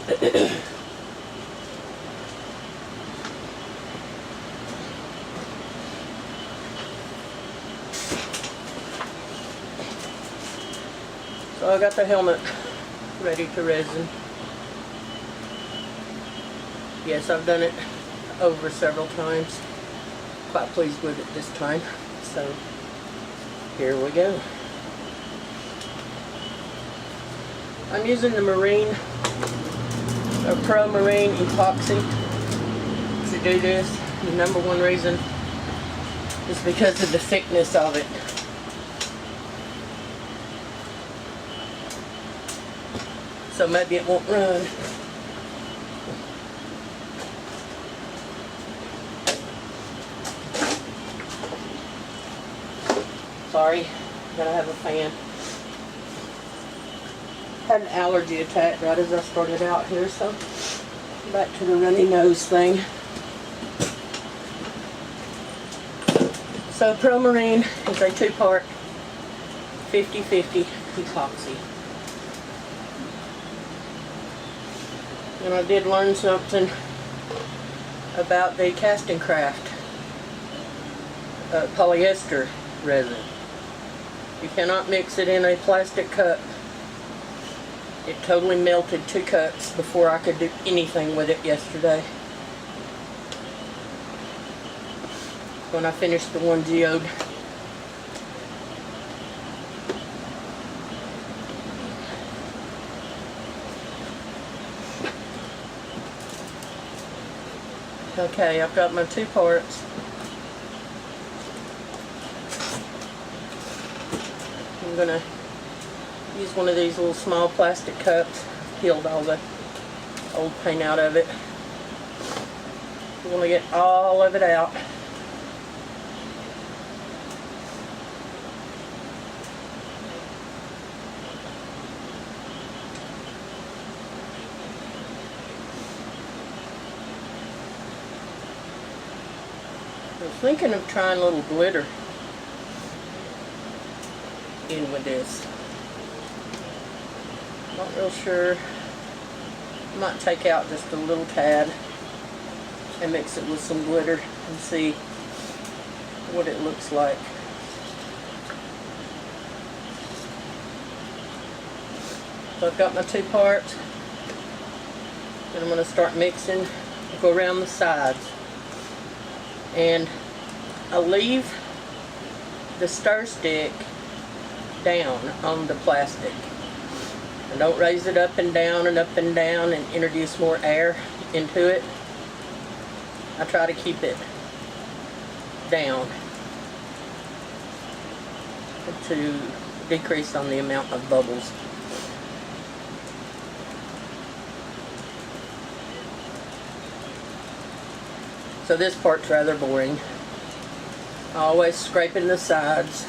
So I got the helmet ready to resin. Yes, I've done it over several times. Quite pleased with it this time. So here we go. I'm using the Marine Epoxy to do this. The number one reason is because of the thickness of it. So maybe it won't run. Sorry, gotta have a fan. Had an allergy attack right as I started out here, so back to the runny nose thing. So Pro Marine is a two-part 50-50 epoxy. And I did learn something about the casting craft polyester resin. You cannot mix it in a plastic cup. It totally melted 2 cups before I could do anything with it yesterday. When I finished the one geode. Okay, I've got my 2 parts. I'm gonna use one of these little small plastic cups. Peeled all the old paint out of it. I'm gonna get all of it out. I was thinking of trying a little glitter in with this. Not real sure. Might take out just a little tad and mix it with some glitter and see what it looks like. So I've got my 2 parts, and I'm going to start mixing. Go around the sides, and I'll leave the stir stick down on the plastic. I don't raise it up and down and introduce more air into it. I try to keep it down to decrease on the amount of bubbles. So this part's rather boring. Always scraping the sides.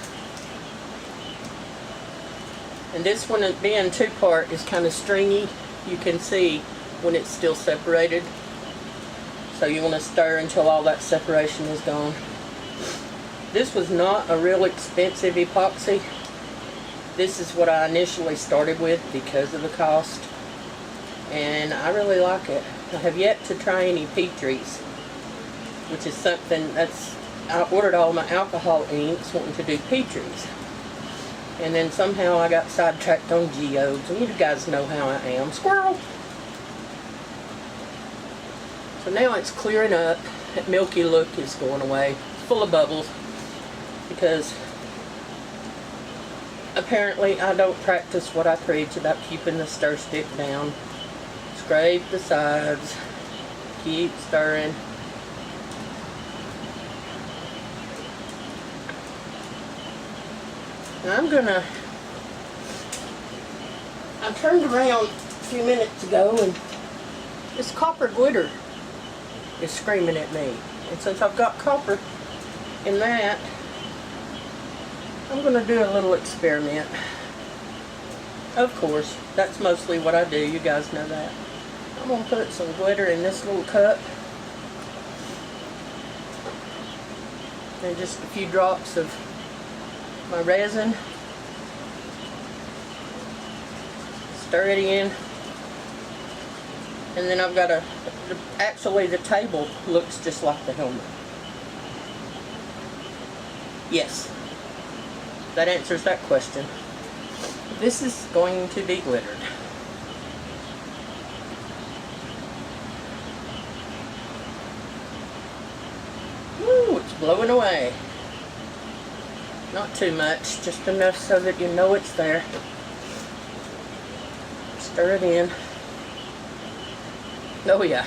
And this one, being 2-part, is kind of stringy. You can see when it's still separated. So you want to stir until all that separation is gone. This was not a real expensive epoxy. This is what I initially started with because of the cost. And I really like it. I have yet to try any Petrie's, which is something that's... I ordered all my alcohol inks wanting to do Petrie's. And then somehow I got sidetracked on geodes, and you guys know how I am. Squirrel! So now it's clearing up. That milky look is going away. It's full of bubbles because apparently I don't practice what I preach about keeping the stir stick down. Scrape the sides. Keep stirring. Now I turned around a few minutes ago and this copper glitter is screaming at me. And since I've got copper in that, I'm going to do a little experiment. Of course, that's mostly what I do. You guys know that. I'm going to put some glitter in this little cup. And just a few drops of my resin. Stir it in. And then I've got actually the table looks just like the helmet. Yes, that answers that question. This is going to be glittered. Woo, it's blowing away. Not too much, just enough so that you know it's there. Stir it in. Oh yeah,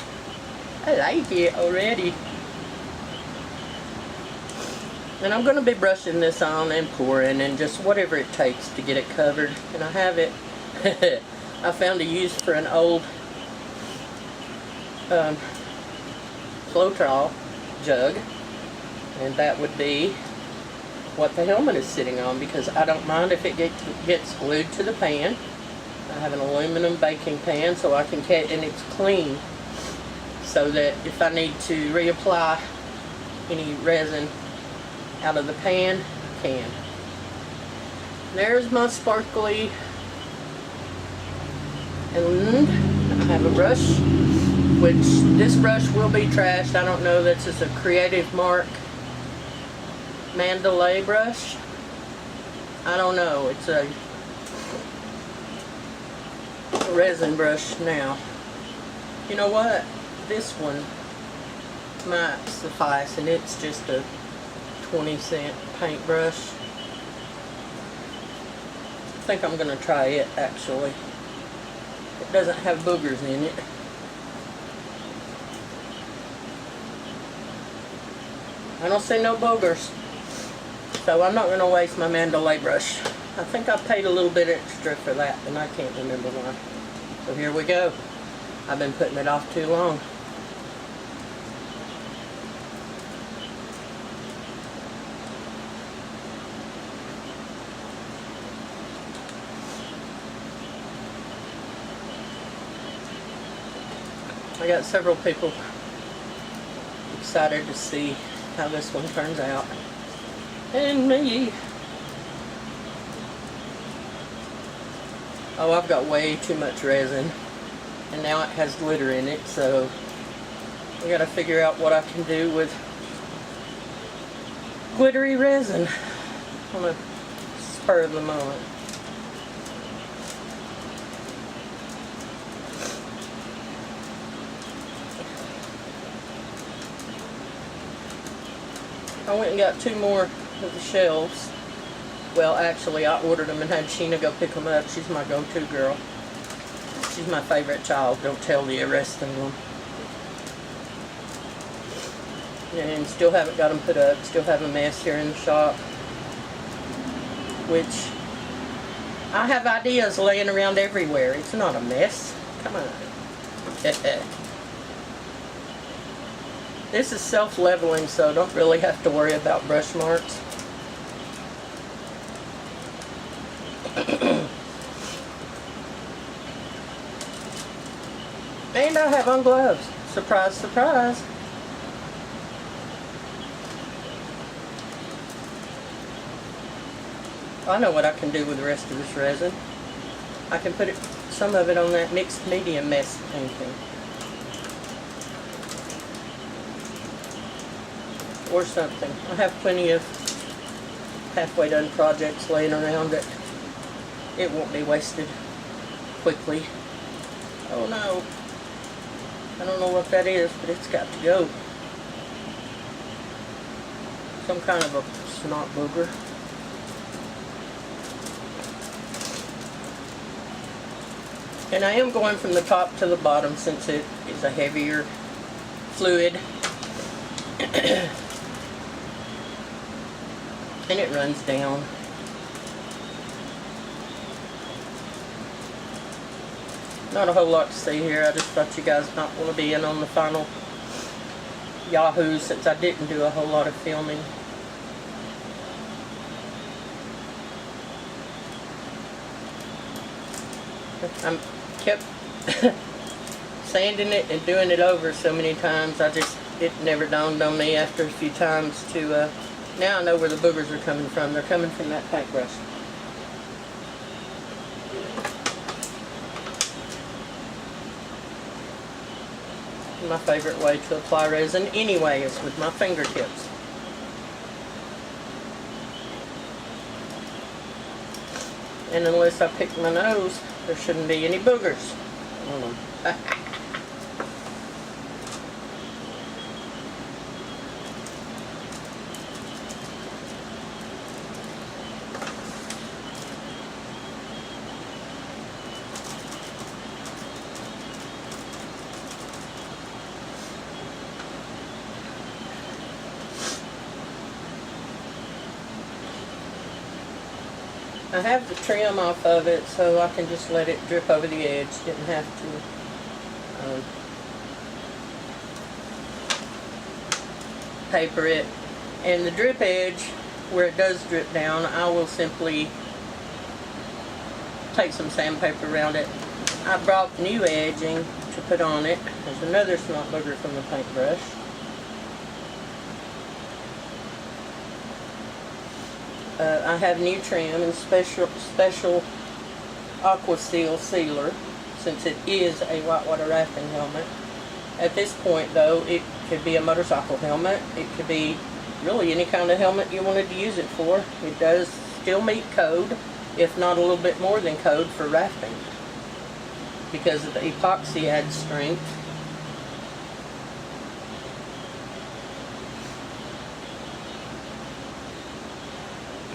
I like it already. And I'm going to be brushing this on and pouring and just whatever it takes to get it covered. And I have it, I found a use for an old Floetrol jug. And that would be what the helmet is sitting on, because I don't mind if it gets glued to the pan. I have an aluminum baking pan so I can catch, and it's clean, so that if I need to reapply any resin out of the pan, I can. There's my sparkly, and I have a brush, which this brush will be trashed. I don't know, that's just a Creative Mark Mandalay brush. I don't know, it's a resin brush now. You know what? This one might suffice, and it's just a 20-cent paintbrush. I think I'm going to try it actually. It doesn't have boogers in it. I don't see no boogers. So I'm not going to waste my Mandalay brush. I think I paid a little bit extra for that, and I can't remember why. So here we go. I've been putting it off too long. I got several people excited to see how this one turns out. And me. Oh, I've got way too much resin, and now it has glitter in it, so I gotta figure out what I can do with glittery resin on a spur of the moment. I went and got 2 more of the shelves. Well, actually, I ordered them and had Sheena go pick them up. She's my go-to girl. She's my favorite child. Don't tell the rest of them. And still haven't got them put up. Still have a mess here in the shop. Which, I have ideas laying around everywhere. It's not a mess. Come on. This is self-leveling, so I don't really have to worry about brush marks. And I have on gloves. Surprise, surprise. I know what I can do with the rest of this resin. I can put some of it on that mixed medium mess painting. Or something. I have plenty of halfway done projects laying around that it won't be wasted quickly. Oh no. I don't know what that is, but it's got to go. Some kind of a snot booger. And I am going from the top to the bottom since it is a heavier fluid. And it runs down. Not a whole lot to see here. I just thought you guys might want to be in on the final Yahoo since I didn't do a whole lot of filming. I kept sanding it and doing it over so many times. It never dawned on me after a few times to now I know where the boogers are coming from. They're coming from that paintbrush. My favorite way to apply resin anyway is with my fingertips. And unless I pick my nose, there shouldn't be any boogers on them. I have the trim off of it so I can just let it drip over the edge. Didn't have to paper it. And the drip edge, where it does drip down, I will simply take some sandpaper around it. I brought new edging to put on it. There's another snot booger from the paintbrush. I have new trim and special aqua seal sealer, since it is a whitewater rafting helmet. At this point though, it could be a motorcycle helmet, it could be really any kind of helmet you wanted to use it for. It does still meet code, if not a little bit more than code for rafting, because of the epoxy adds strength.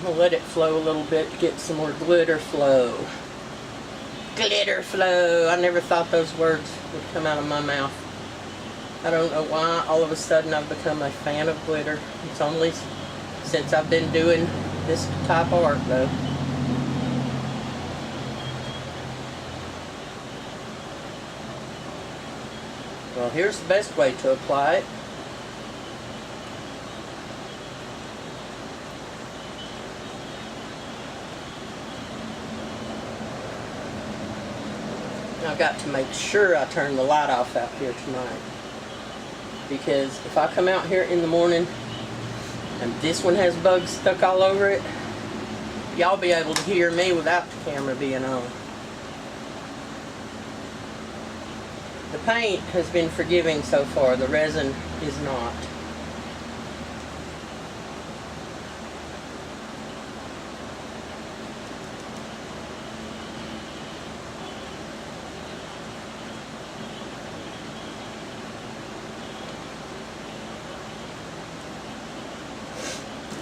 I'll let it flow a little bit to get some more glitter flow. Glitter flow! I never thought those words would come out of my mouth. I don't know why all of a sudden I've become a fan of glitter. It's only since I've been doing this type of art though. Well, here's the best way to apply it. I've got to make sure I turn the light off out here tonight, because if I come out here in the morning and this one has bugs stuck all over it, y'all be able to hear me without the camera being on. The paint has been forgiving so far, the resin is not.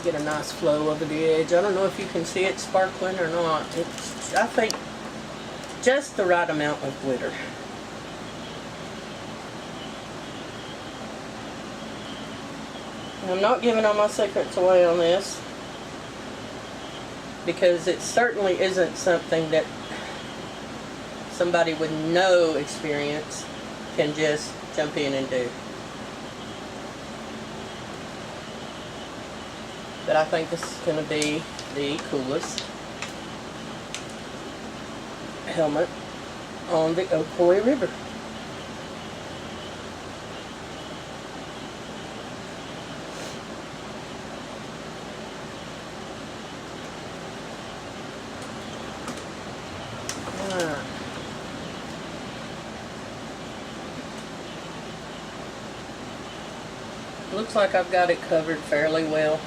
Get a nice flow over the edge. I don't know if you can see it sparkling or not. It's, I think, just the right amount of glitter. And I'm not giving all my secrets away on this, because it certainly isn't something that somebody with no experience can just jump in and do. But I think this is going to be the coolest helmet on the Ocoee River. Looks like I've got it covered fairly well.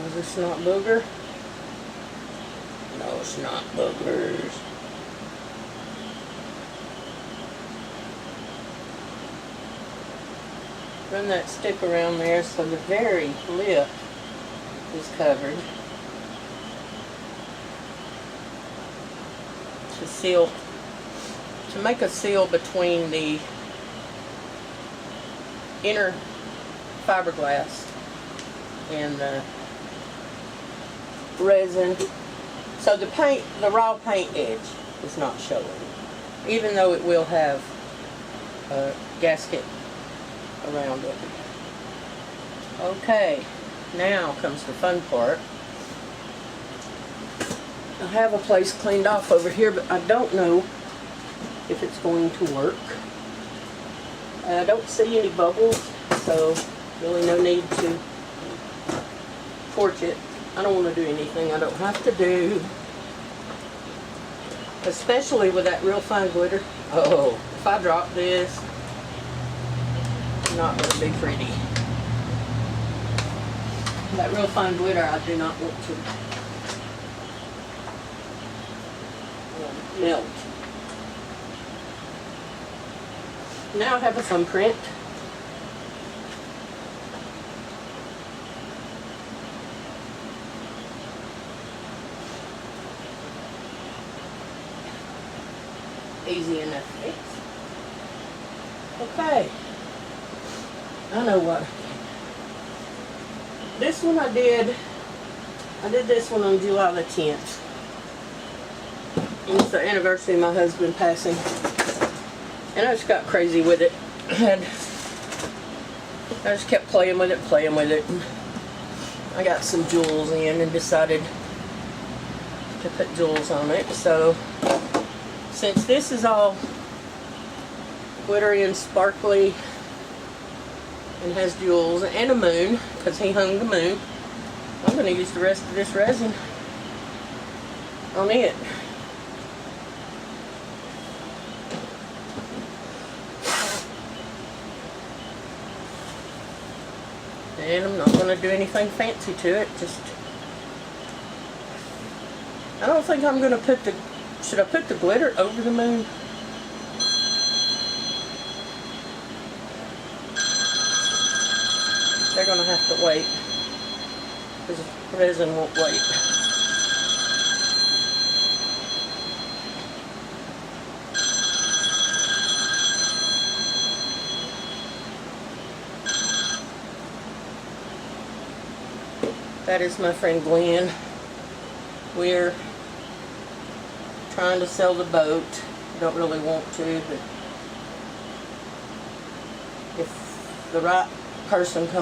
Is this not booger? No, it's not boogers. Run that stick around there so the very lip is covered. To seal, to make a seal between the inner fiberglass and the resin, so the paint, the raw paint edge is not showing, even though it will have a gasket around it. Okay, now comes the fun part. I have a place cleaned off over here, but I don't know if it's going to work. I don't see any bubbles, so really no need to torch it. I don't want to do anything I don't have to do. Especially with that real fine glitter. Oh, if I drop this, not going to be pretty. That real fine glitter, I do not want to melt. Now I have a thumbprint. Easy enough to fix. Okay. I know what. This one I did this one on July the 10th. It's the anniversary of my husband passing. And I just got crazy with it. I just kept playing with it. And I got some jewels in and decided to put jewels on it. So, since this is all glittery and sparkly and has jewels and a moon, because he hung the moon, I'm going to use the rest of this resin on it. And I'm not going to do anything fancy to it, just, I don't think I'm going to put the, should I put the glitter over the moon? They're going to have to wait, because the resin won't wait. That is my friend Glenn. We're trying to sell the boat. Don't really want to, but if the right person comes